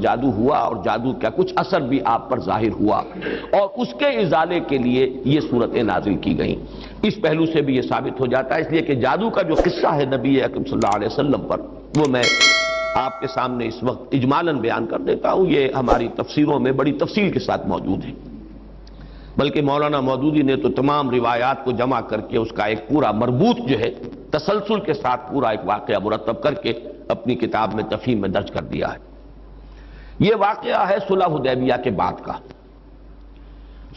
جادو ہوا اور جادو کا کچھ اثر بھی آپ پر ظاہر ہوا، اور اس کے ازالے کے لیے یہ صورتیں نازل کی گئیں۔ اس پہلو سے بھی یہ ثابت ہو جاتا ہے، اس لیے کہ جادو کا جو قصہ ہے نبی اکرم صلی اللہ علیہ وسلم پر، وہ میں آپ کے سامنے اس وقت اجمالاً بیان کر دیتا ہوں۔ یہ ہماری تفسیروں میں بڑی تفصیل کے ساتھ موجود ہے، بلکہ مولانا مودودی نے تو تمام روایات کو جمع کر کے اس کا ایک پورا مربوط جو ہے تسلسل کے ساتھ پورا ایک واقعہ مرتب کر کے اپنی کتاب میں تفہیم میں درج کر دیا ہے۔ یہ واقعہ ہے صلح حدیبیہ کے بعد کا۔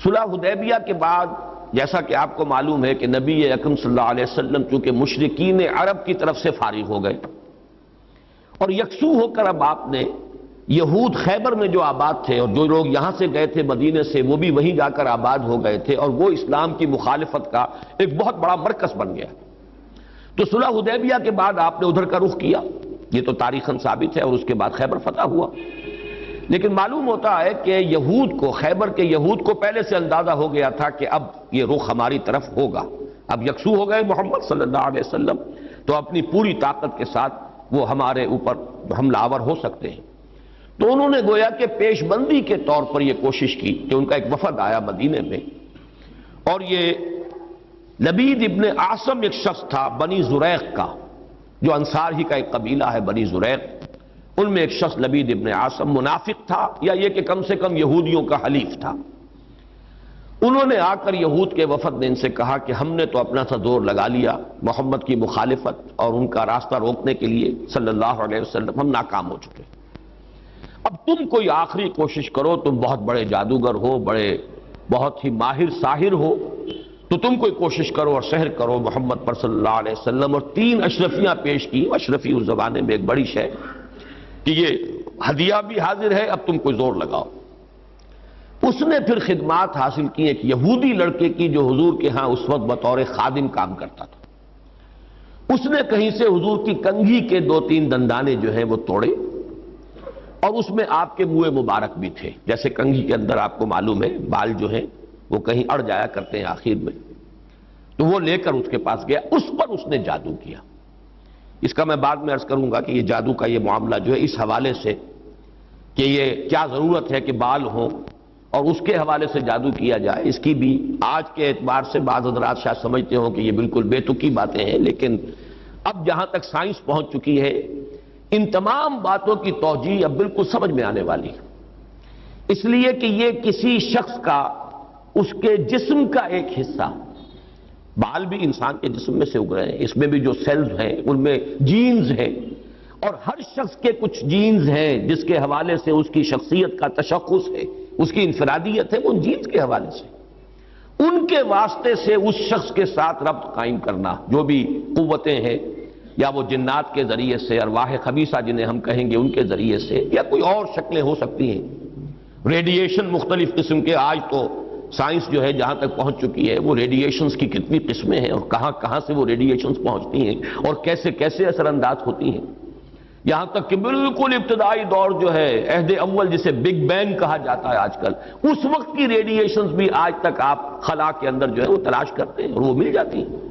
صلح حدیبیہ کے بعد جیسا کہ آپ کو معلوم ہے کہ نبی اکرم صلی اللہ علیہ وسلم چونکہ مشرکین عرب کی طرف سے فارغ ہو گئے اور یکسو ہو کر اب آپ نے یہود خیبر میں جو آباد تھے اور جو لوگ یہاں سے گئے تھے مدینے سے، وہ بھی وہیں جا کر آباد ہو گئے تھے، اور وہ اسلام کی مخالفت کا ایک بہت بڑا مرکز بن گیا۔ تو صلح حدیبیہ کے بعد آپ نے ادھر کا رخ کیا، یہ تو تاریخاً ثابت ہے، اور اس کے بعد خیبر فتح ہوا۔ لیکن معلوم ہوتا ہے کہ یہود کو، خیبر کے یہود کو پہلے سے اندازہ ہو گیا تھا کہ اب یہ رخ ہماری طرف ہوگا، اب یکسو ہو گئے محمد صلی اللہ علیہ وسلم، تو اپنی پوری طاقت کے ساتھ وہ ہمارے اوپر حملہ آور ہو سکتے ہیں۔ تو انہوں نے گویا کہ پیش بندی کے طور پر یہ کوشش کی کہ ان کا ایک وفد آیا مدینے میں، اور یہ لبید ابن عاصم ایک شخص تھا بنی زریق کا، جو انصار ہی کا ایک قبیلہ ہے بنی زریق، ان میں ایک شخص لبید ابن عاصم منافق تھا، یا یہ کہ کم سے کم یہودیوں کا حلیف تھا۔ انہوں نے آ کر یہود کے وفد نے ان سے کہا کہ ہم نے تو اپنا سا زور لگا لیا محمد کی مخالفت اور ان کا راستہ روکنے کے لیے صلی اللہ علیہ وسلم، ہم ناکام ہو چکے، اب تم کوئی آخری کوشش کرو، تم بہت بڑے جادوگر ہو، بہت ہی ماہر ساحر ہو، تو تم کوئی کوشش کرو اور سحر کرو محمد پر صلی اللہ علیہ وسلم۔ اور 3 اشرفیاں پیش کی۔ اشرفی اس زمانے میں ایک بڑی شے کہ یہ ہدیہ بھی حاضر ہے، اب تم کوئی زور لگاؤ۔ اس نے پھر خدمات حاصل کی ایک یہودی لڑکے کی جو حضور کے ہاں اس وقت بطور خادم کام کرتا تھا۔ اس نے کہیں سے حضور کی کنگھی کے 2-3 دندانے جو ہیں وہ توڑے، اور اس میں آپ کے منہ مبارک بھی تھے، جیسے کنگھی کے اندر آپ کو معلوم ہے بال جو ہیں وہ کہیں اڑ جایا کرتے ہیں آخر میں، تو وہ لے کر اس کے پاس گیا، اس پر اس نے جادو کیا۔ اس کا میں بعد میں عرض کروں گا کہ یہ جادو کا یہ معاملہ جو ہے اس حوالے سے کہ یہ کیا ضرورت ہے کہ بال ہوں اور اس کے حوالے سے جادو کیا جائے، اس کی بھی آج کے اعتبار سے بعض حضرات شاید سمجھتے ہوں کہ یہ بالکل بے تکی باتیں ہیں، لیکن اب جہاں تک سائنس پہنچ چکی ہے ان تمام باتوں کی توجیہ اب بالکل سمجھ میں آنے والی ہے، اس لیے کہ یہ کسی شخص کا، اس کے جسم کا ایک حصہ، بال بھی انسان کے جسم میں سے اگ رہے ہیں، اس میں بھی جو سیلز ہیں ان میں جینز ہیں، اور ہر شخص کے کچھ جینز ہیں جس کے حوالے سے اس کی شخصیت کا تشخص ہے، اس کی انفرادیت ہے، وہ ان جینز کے حوالے سے، ان کے واسطے سے اس شخص کے ساتھ ربط قائم کرنا، جو بھی قوتیں ہیں، یا وہ جنات کے ذریعے سے، ارواح خبیثہ جنہیں ہم کہیں گے ان کے ذریعے سے، یا کوئی اور شکلیں ہو سکتی ہیں، ریڈیشن مختلف قسم کے، آج تو سائنس جو ہے جہاں تک پہنچ چکی ہے وہ ریڈیشنز کی کتنی قسمیں ہیں اور کہاں کہاں سے وہ ریڈیشنز پہنچتی ہیں اور کیسے کیسے اثر انداز ہوتی ہیں، یہاں تک کہ بالکل ابتدائی دور جو ہے عہد اول جسے بگ بینگ کہا جاتا ہے آج کل، اس وقت کی ریڈیشنز بھی آج تک آپ خلا کے اندر جو ہے وہ تلاش کرتے ہیں اور وہ مل جاتی ہیں۔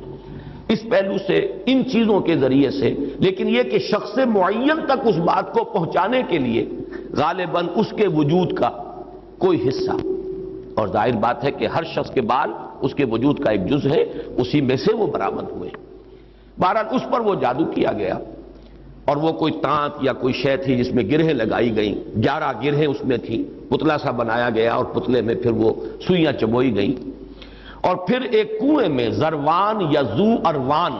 اس پہلو سے ان چیزوں کے ذریعے سے، لیکن یہ کہ شخص معین تک اس بات کو پہنچانے کے لیے غالباً اس کے وجود کا کوئی حصہ، اور ظاہر بات ہے کہ ہر شخص کے بال اس کے وجود کا ایک جز ہے، اسی میں سے وہ برآمد ہوئے۔ بہرحال اس پر وہ جادو کیا گیا، اور وہ کوئی تانت یا کوئی شے تھی جس میں گرہیں لگائی گئیں، 11 گرہیں اس میں تھیں، پتلا سا بنایا گیا اور پتلے میں پھر وہ سوئیاں چبوئی گئیں، اور پھر ایک کنویں میں زروان یا زو اروان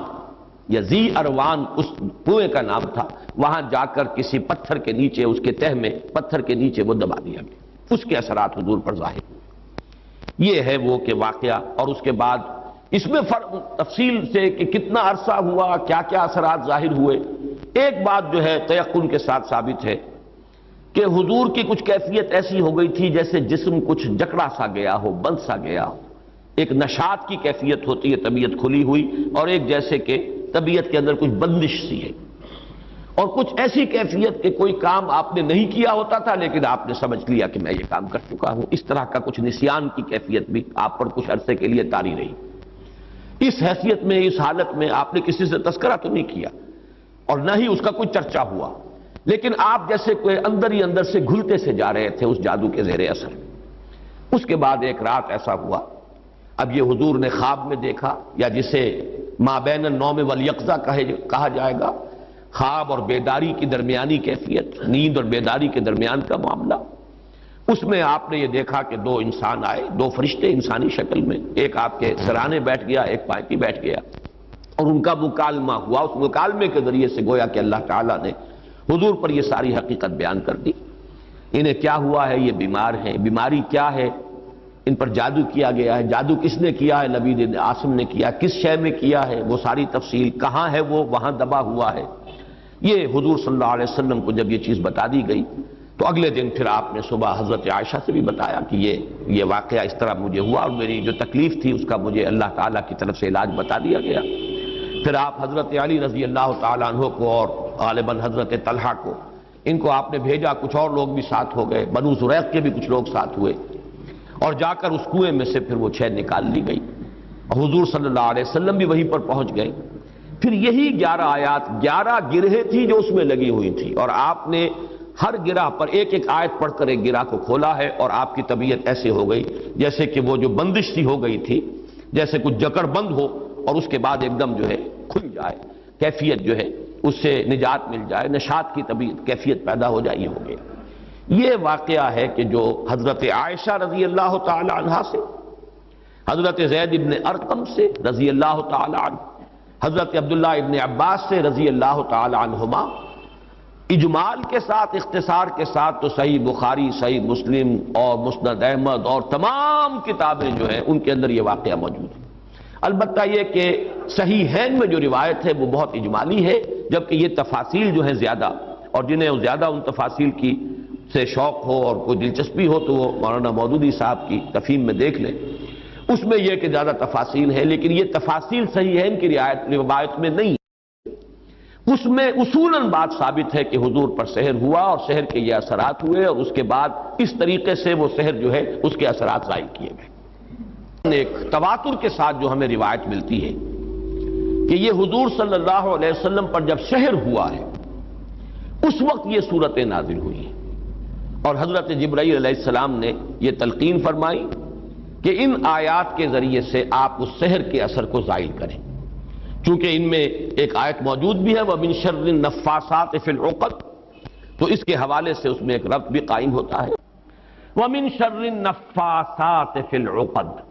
یا زی اروان اس کنویں کا نام تھا، وہاں جا کر کسی پتھر کے نیچے، اس کے تہ میں پتھر کے نیچے وہ دبا دیا گیا، اس کے اثرات حضور پر ظاہر ہوئے۔ یہ ہے وہ کہ واقعہ، اور اس کے بعد اس میں تفصیل سے کہ کتنا عرصہ ہوا، کیا کیا اثرات ظاہر ہوئے۔ ایک بات جو ہے تیقن کے ساتھ ثابت ہے کہ حضور کی کچھ کیفیت ایسی ہو گئی تھی جیسے جسم کچھ جکڑا سا گیا ہو، بند سا گیا ہو، ایک نشاط کی کیفیت ہوتی ہے، طبیعت کھلی ہوئی، اور ایک جیسے کہ طبیعت کے اندر کچھ بندش سی ہے، اور کچھ ایسی کیفیت کہ کوئی کام آپ نے نہیں کیا ہوتا تھا لیکن آپ نے سمجھ لیا کہ میں یہ کام کر چکا ہوں، اس طرح کا کچھ نسیان کی کیفیت بھی آپ پر کچھ عرصے کے لیے طاری رہی۔ اس حیثیت میں، اس حالت میں آپ نے کسی سے تذکرہ تو نہیں کیا اور نہ ہی اس کا کوئی چرچا ہوا، لیکن آپ جیسے کوئی اندر ہی اندر سے گھلتے سے جا رہے تھے اس جادو کے زیر اثر۔ اس کے بعد ایک رات ایسا ہوا، اب یہ حضور نے خواب میں دیکھا، یا جسے ما بین النوم والیقظہ کہا جائے گا، خواب اور بیداری کی درمیانی کیفیت، نیند اور بیداری کے درمیان کا معاملہ۔ اس میں آپ نے یہ دیکھا کہ دو انسان آئے، دو فرشتے انسانی شکل میں، ایک آپ کے سرانے بیٹھ گیا، ایک پائیں پہ بیٹھ گیا، اور ان کا مکالمہ ہوا۔ اس مکالمے کے ذریعے سے گویا کہ اللہ تعالیٰ نے حضور پر یہ ساری حقیقت بیان کر دی۔ انہیں کیا ہوا ہے، یہ بیمار ہیں، بیماری کیا ہے، ان پر جادو کیا گیا ہے، جادو کس نے کیا ہے، لبید بن عاصم نے کیا، کس شے میں کیا ہے، وہ ساری تفصیل، کہاں ہے وہ، وہاں دبا ہوا ہے۔ یہ حضور صلی اللہ علیہ وسلم کو جب یہ چیز بتا دی گئی تو اگلے دن پھر آپ نے صبح حضرت عائشہ سے بھی بتایا کہ یہ واقعہ اس طرح مجھے ہوا، اور میری جو تکلیف تھی اس کا مجھے اللہ تعالیٰ کی طرف سے علاج بتا دیا گیا۔ پھر آپ حضرت علی رضی اللہ تعالیٰ عنہ کو اور غالباً حضرت طلحہ کو، ان کو آپ نے بھیجا، کچھ اور لوگ بھی ساتھ ہو گئے، بنو زریق کے بھی کچھ لوگ ساتھ ہوئے، اور جا کر اس کنویں میں سے پھر وہ چھین نکال لی گئی، اور حضور صلی اللہ علیہ وسلم بھی وہیں پر پہنچ گئے۔ پھر یہی 11 آیات، 11 گرہیں تھی جو اس میں لگی ہوئی تھی، اور آپ نے ہر گرہ پر ایک ایک آیت پڑھ کر ایک گرہ کو کھولا ہے، اور آپ کی طبیعت ایسے ہو گئی جیسے کہ وہ جو بندش سی ہو گئی تھی، جیسے کچھ جکڑ بند ہو اور اس کے بعد ایک دم جو ہے کھل جائے، کیفیت جو ہے اس سے نجات مل جائے، نشاط کی طبیعت کیفیت پیدا ہو جائے، یہ ہو گیا۔ یہ واقعہ ہے کہ جو حضرت عائشہ رضی اللہ تعالی عنہا سے، حضرت زید ابن ارقم سے رضی اللہ تعالی عنہ، حضرت عبداللہ ابن عباس سے رضی اللہ تعالی عنہما، اجمال کے ساتھ، اختصار کے ساتھ تو صحیح بخاری، صحیح مسلم اور مسند احمد اور تمام کتابیں جو ہیں ان کے اندر یہ واقعہ موجود ہے۔ البتہ یہ کہ صحیحین میں جو روایت ہے وہ بہت اجمالی ہے، جبکہ یہ تفاصیل جو ہیں زیادہ، اور جنہیں زیادہ ان تفاصیل کی سے شوق ہو اور کوئی دلچسپی ہو تو وہ مولانا مودودی صاحب کی تفہیم میں دیکھ لیں، اس میں یہ کہ زیادہ تفاصیل ہے، لیکن یہ تفاصیل صحیحین کی روایت میں نہیں، اس میں اصولاً بات ثابت ہے کہ حضور پر سحر ہوا اور سحر کے یہ اثرات ہوئے، اور اس کے بعد اس طریقے سے وہ سحر جو ہے اس کے اثرات ظاہر کیے گئے۔ ایک تواتر کے ساتھ جو ہمیں روایت ملتی ہے کہ یہ حضور صلی اللہ علیہ وسلم پر جب سحر ہوا ہے اس وقت یہ صورتیں نازل ہوئی ہیں، اور حضرت جبرائیل علیہ السلام نے یہ تلقین فرمائی کہ ان آیات کے ذریعے سے آپ اس سحر کے اثر کو زائل کریں، چونکہ ان میں ایک آیت موجود بھی ہے وَمِن شَرِّ النَّفَّاثَاتِ فِي الْعُقَدِ، تو اس کے حوالے سے اس میں ایک ربط بھی قائم ہوتا ہے، وَمِن شَرِّ النَّفَّاثَاتِ فِي الْعُقَدِ،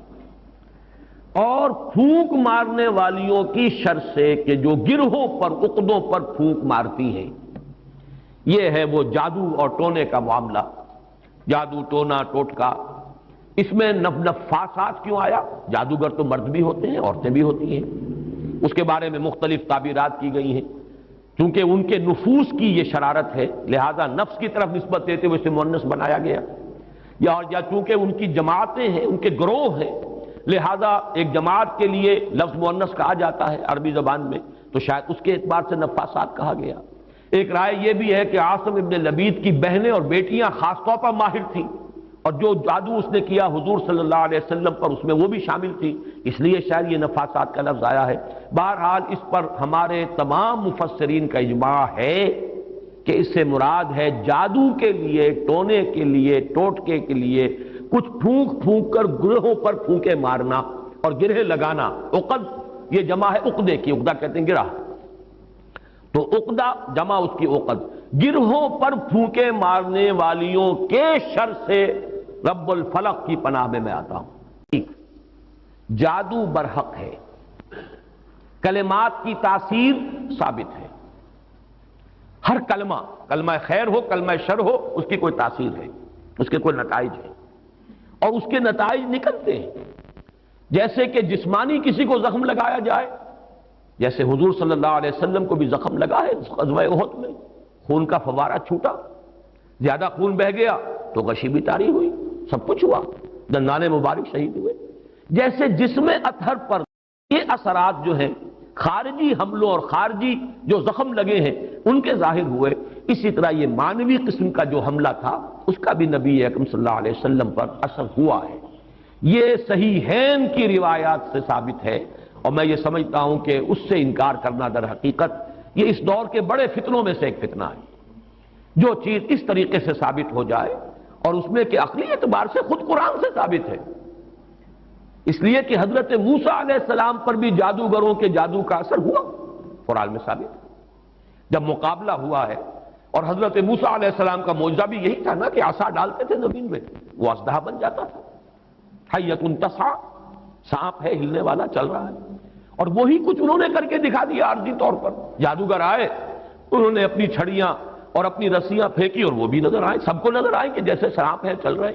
اور پھونک مارنے والیوں کی شر سے کہ جو گرہوں پر، عقدوں پر پھونک مارتی ہیں۔ یہ ہے وہ جادو اور ٹونے کا معاملہ، جادو، ٹونا، ٹوٹکا۔ اس میں نفاسات کیوں آیا؟ جادوگر تو مرد بھی ہوتے ہیں، عورتیں بھی ہوتی ہیں، اس کے بارے میں مختلف تعبیرات کی گئی ہیں، چونکہ ان کے نفوس کی یہ شرارت ہے لہذا نفس کی طرف نسبت دیتے ہوئے اسے مؤنث بنایا گیا، یا چونکہ ان کی جماعتیں ہیں، ان کے گروہ ہیں، لہذا ایک جماعت کے لیے لفظ مؤنث کہا جاتا ہے عربی زبان میں، تو شاید اس کے اعتبار سے نفاسات کہا گیا۔ ایک رائے یہ بھی ہے کہ عاصم ابن لبید کی بہنیں اور بیٹیاں خاص طور پر ماہر تھیں، اور جو جادو اس نے کیا حضور صلی اللہ علیہ وسلم پر اس میں وہ بھی شامل تھی، اس لیے شاید یہ نفاسات کا لفظ آیا ہے۔ بہرحال اس پر ہمارے تمام مفسرین کا اجماع ہے کہ اس سے مراد ہے جادو کے لیے، ٹونے کے لیے، ٹوٹکے کے لیے کچھ پھونک پھونک کر گرہوں پر پھونکے مارنا اور گرہ لگانا۔ عقد یہ جمع ہے عقدے کی، عقدہ کہتے ہیں گرہ، تو عقدہ جمع اس کی عقد، گرہوں پر پھونکے مارنے والیوں کے شر سے رب الفلق کی پناہ میں آتا ہوں۔ جادو برحق ہے، کلمات کی تاثیر ثابت ہے، ہر کلمہ، کلمہ خیر ہو، کلمہ شر ہو، اس کی کوئی تاثیر ہے، اس کے کوئی نتائج ہے، اور اس کے نتائج نکلتے ہیں۔ جیسے کہ جسمانی کسی کو زخم لگایا جائے، جیسے حضور صلی اللہ علیہ وسلم کو بھی زخم لگا ہے غزوہ احد میں، خون کا فوارہ چھوٹا، زیادہ خون بہہ گیا تو غشی بھی طاری ہوئی، سب کچھ ہوا، دندان مبارک شہید ہوئے۔ جیسے جسم اطہر پر یہ اثرات جو ہیں خارجی حملوں اور خارجی جو زخم لگے ہیں ان کے ظاہر ہوئے، اسی طرح یہ مانوی قسم کا جو حملہ تھا اس کا بھی نبی اکرم صلی اللہ علیہ وسلم پر اثر ہوا ہے۔ یہ صحیحین کی روایات سے ثابت ہے، اور میں یہ سمجھتا ہوں کہ اس سے انکار کرنا در حقیقت یہ اس دور کے بڑے فتنوں میں سے ایک فتنہ ہے۔ جو چیز اس طریقے سے ثابت ہو جائے اور اس میں کہ عقلی اعتبار سے خود قرآن سے ثابت ہے. اس لیے کہ حضرت موسیٰ علیہ السلام پر بھی جادوگروں کے جادو کا اثر ہوا، قرآن میں ثابت ہے. جب مقابلہ ہوا ہے اور حضرت موسیٰ علیہ السلام کا معجزہ بھی یہی تھا نا کہ عصا ڈالتے تھے زمین میں، وہ اژدہا بن جاتا تھا. حیۃ تسعیٰ، سانپ ہے ہلنے والا، چل رہا ہے. اور وہی کچھ انہوں نے کر کے دکھا دیا عارضی طور پر. جادوگر آئے، انہوں نے اپنی چھڑیاں اور اپنی رسیاں پھینکی اور وہ بھی نظر آئیں، سب کو نظر آئیں کہ جیسے سانپ ہے چل رہے.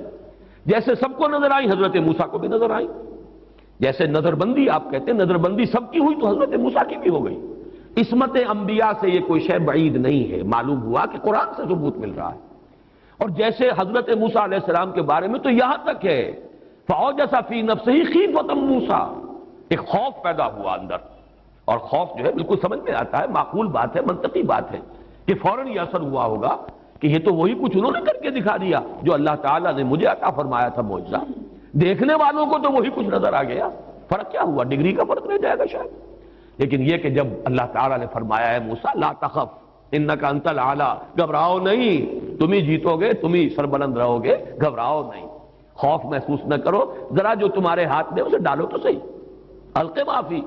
جیسے سب کو نظر آئی حضرت موسیٰ کو بھی نظر آئی. جیسے نظر بندی آپ کہتے ہیں، نظر بندی سب کی ہوئی تو حضرت موسیٰ کی بھی ہو گئی. عصمت انبیاء سے یہ کوئی شے بعید نہیں ہے. معلوم ہوا کہ قرآن سے ثبوت مل رہا ہے. اور جیسے حضرت موسیٰ علیہ السلام کے بارے میں تو یہاں تک ہے فَأَوْجَسَ فِي نَفْسِهِ خِیفَةً موسیٰ، ایک خوف پیدا ہوا اندر. اور خوف جو ہے بالکل سمجھ میں آتا ہے، معقول بات ہے، منطقی بات ہے کہ فوراً یہ اثر ہوا ہوگا کہ یہ تو وہی کچھ انہوں نے کر کے دکھا دیا جو اللہ تعالیٰ نے مجھے عطا فرمایا تھا معجزہ. دیکھنے والوں کو تو وہی کچھ نظر آ گیا. فرق کیا ہوا؟ ڈگری کا فرق رہ جائے گا شاید. لیکن یہ کہ جب اللہ تعالیٰ نے فرمایا ہے موسیٰ لا تخف انک انت الاعلیٰ، گھبراؤ نہیں، تم ہی جیتو گے، تم ہی سربلند رہو گے، گھبراؤ نہیں، خوف محسوس نہ کرو، ذرا جو تمہارے ہاتھ میں اسے ڈالو تو صحیح. الق ما فی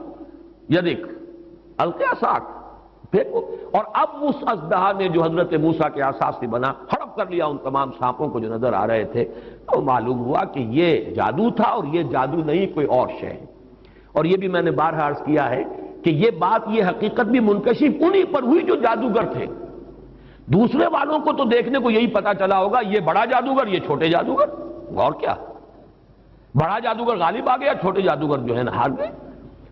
یدک الق عصاک، پھینکو. اور اب اس اژدہا نے جو حضرت موسیٰ کے عصا سے بنا ہڑپ کر لیا ان تمام سانپوں کو جو نظر آ رہے تھے. تو معلوم ہوا کہ یہ جادو تھا اور یہ جادو نہیں کوئی اور شے ہے. اور یہ بھی میں نے بارہا عرض کیا ہے کہ یہ بات، یہ حقیقت بھی منکشف انہی پر ہوئی جو جادوگر تھے. دوسرے والوں کو تو دیکھنے کو یہی پتا چلا ہوگا یہ بڑا جادوگر، یہ چھوٹے جادوگر. اور کیا، بڑا جادوگر غالب آ گیا، چھوٹے جادوگر جو ہے نا ہار گئے.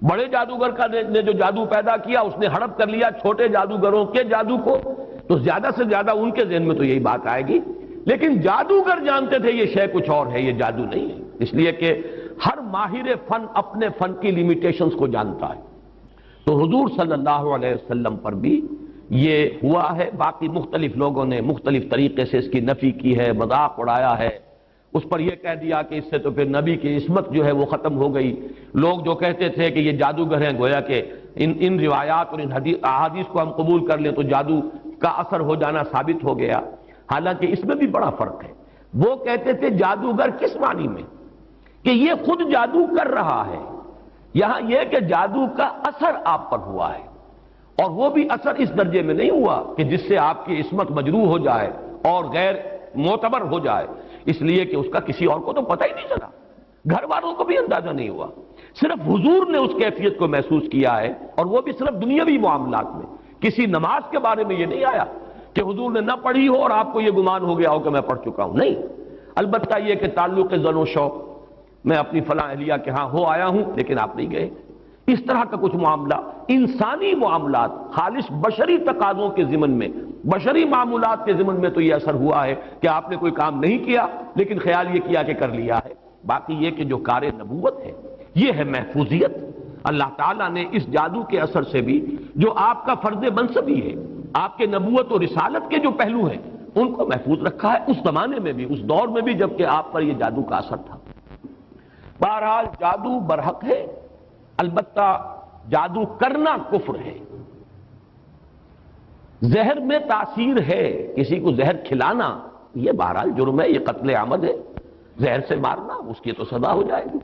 بڑے جادوگر کا نے جو جادو پیدا کیا اس نے ہڑپ کر لیا چھوٹے جادوگروں کے جادو کو. تو زیادہ سے زیادہ ان کے ذہن میں تو یہی بات آئے گی. لیکن جادوگر جانتے تھے یہ شے کچھ اور ہے، یہ جادو نہیں ہے. اس لیے کہ ہر ماہر فن اپنے فن کی لیمیٹیشنز کو جانتا ہے. تو حضور صلی اللہ علیہ وسلم پر بھی یہ ہوا ہے. باقی مختلف لوگوں نے مختلف طریقے سے اس کی نفی کی ہے، مذاق اڑایا ہے. اس پر یہ کہہ دیا کہ اس سے تو پھر نبی کی عصمت جو ہے وہ ختم ہو گئی. لوگ جو کہتے تھے کہ یہ جادوگر ہیں، گویا کہ ان روایات اور ان احادیث کو ہم قبول کر لیں تو جادو کا اثر ہو جانا ثابت ہو گیا. حالانکہ اس میں بھی بڑا فرق ہے. وہ کہتے تھے جادوگر کس معنی میں کہ یہ خود جادو کر رہا ہے. یہاں یہ کہ جادو کا اثر آپ پر ہوا ہے، اور وہ بھی اثر اس درجے میں نہیں ہوا کہ جس سے آپ کی عصمت مجروح ہو جائے اور غیر معتبر ہو جائے. اس لیے کہ اس کا کسی اور کو تو پتہ ہی نہیں چلا، گھر والوں کو بھی اندازہ نہیں ہوا. صرف حضور نے اس کیفیت کو محسوس کیا ہے، اور وہ بھی صرف دنیاوی معاملات میں. کسی نماز کے بارے میں یہ نہیں آیا کہ حضور نے نہ پڑھی ہو اور آپ کو یہ گمان ہو گیا ہو کہ میں پڑھ چکا ہوں. نہیں، البتہ یہ کہ تعلق زن و شوق، میں اپنی فلاں اہلیہ کے ہاں ہو آیا ہوں لیکن آپ نہیں گئے. اس طرح کا کچھ معاملہ انسانی معاملات، خالص بشری تقاضوں کے ضمن میں، بشری معمولات کے ضمن میں تو یہ اثر ہوا ہے کہ آپ نے کوئی کام نہیں کیا لیکن خیال یہ کیا کہ کر لیا ہے. باقی یہ کہ جو کار نبوت ہے یہ ہے محفوظیت. اللہ تعالیٰ نے اس جادو کے اثر سے بھی جو آپ کا فرض منصبی ہے، آپ کے نبوت اور رسالت کے جو پہلو ہیں ان کو محفوظ رکھا ہے، اس زمانے میں بھی، اس دور میں بھی جبکہ آپ پر یہ جادو کا اثر تھا. بہرحال جادو برحق ہے، البتہ جادو کرنا کفر ہے. زہر میں تاثیر ہے، کسی کو زہر کھلانا یہ بہرحال جرم ہے، یہ قتل عمد ہے. زہر سے مارنا اس کی تو سزا ہو جائے گی.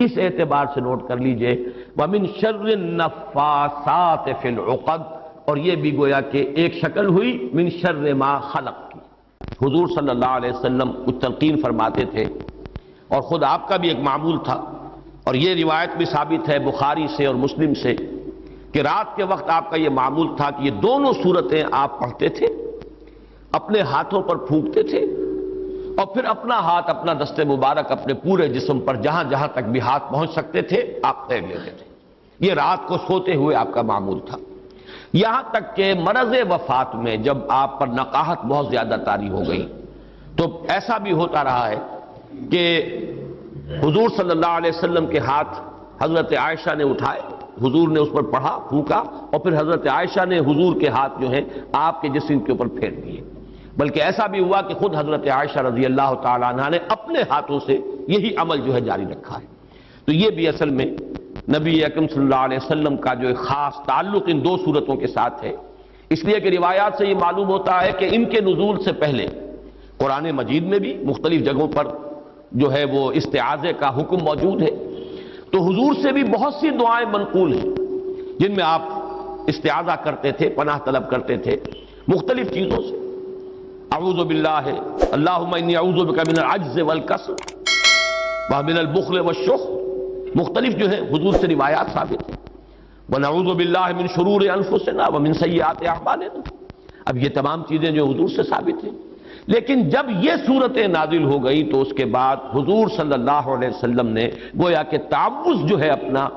اس اعتبار سے نوٹ کر لیجئے وَمِن شَرِّ النَّفَّاثَاتِ فِي الْعُقَدِ، اور یہ بھی گویا کہ ایک شکل ہوئی من شر ما خلق کی. حضور صلی اللہ علیہ وسلم کچھ تلقین فرماتے تھے اور خود آپ کا بھی ایک معمول تھا، اور یہ روایت بھی ثابت ہے بخاری سے اور مسلم سے کہ رات کے وقت آپ کا یہ معمول تھا کہ یہ دونوں صورتیں آپ پڑھتے تھے، اپنے ہاتھوں پر پھونکتے تھے اور پھر اپنا ہاتھ، اپنا دست مبارک اپنے پورے جسم پر جہاں جہاں تک بھی ہاتھ پہنچ سکتے تھے آپ پھیر لیتے تھے. یہ رات کو سوتے ہوئے آپ کا معمول تھا. یہاں تک کہ مرض وفات میں جب آپ پر نقاہت بہت زیادہ طاری ہو گئی تو ایسا بھی ہوتا رہا ہے کہ حضور صلی اللہ علیہ وسلم کے ہاتھ حضرت عائشہ نے اٹھائے، حضور نے اس پر پڑھا، پھونکا، اور پھر حضرت عائشہ نے حضور کے ہاتھ جو ہیں آپ کے جسم کے اوپر پھیر دیے. بلکہ ایسا بھی ہوا کہ خود حضرت عائشہ رضی اللہ تعالی عنہا نے اپنے ہاتھوں سے یہی عمل جو ہے جاری رکھا ہے. تو یہ بھی اصل میں نبی اکرم صلی اللہ علیہ وسلم کا جو ایک خاص تعلق ان دو صورتوں کے ساتھ ہے. اس لیے کہ روایات سے یہ معلوم ہوتا ہے کہ ان کے نزول سے پہلے قرآن مجید میں بھی مختلف جگہوں پر جو ہے وہ استعاذے کا حکم موجود ہے، تو حضور سے بھی بہت سی دعائیں منقول ہیں جن میں آپ استعاذہ کرتے تھے، پناہ طلب کرتے تھے مختلف چیزوں سے۔ اعوذ باللہ، اللہم انی اعوذ بک من العجز والکسل ومن البخل والشح، مختلف جو ہے حضور سے روایات ثابت ہیں۔ ونعوذ باللہ من شرور انفسنا ومن سیئات اعمالنا، اب یہ تمام چیزیں جو حضور سے ثابت ہیں، لیکن جب یہ صورت نازل ہو گئی تو اس کے بعد حضور صلی اللہ علیہ وسلم نے گویا کہ تعوذ جو ہے اپنا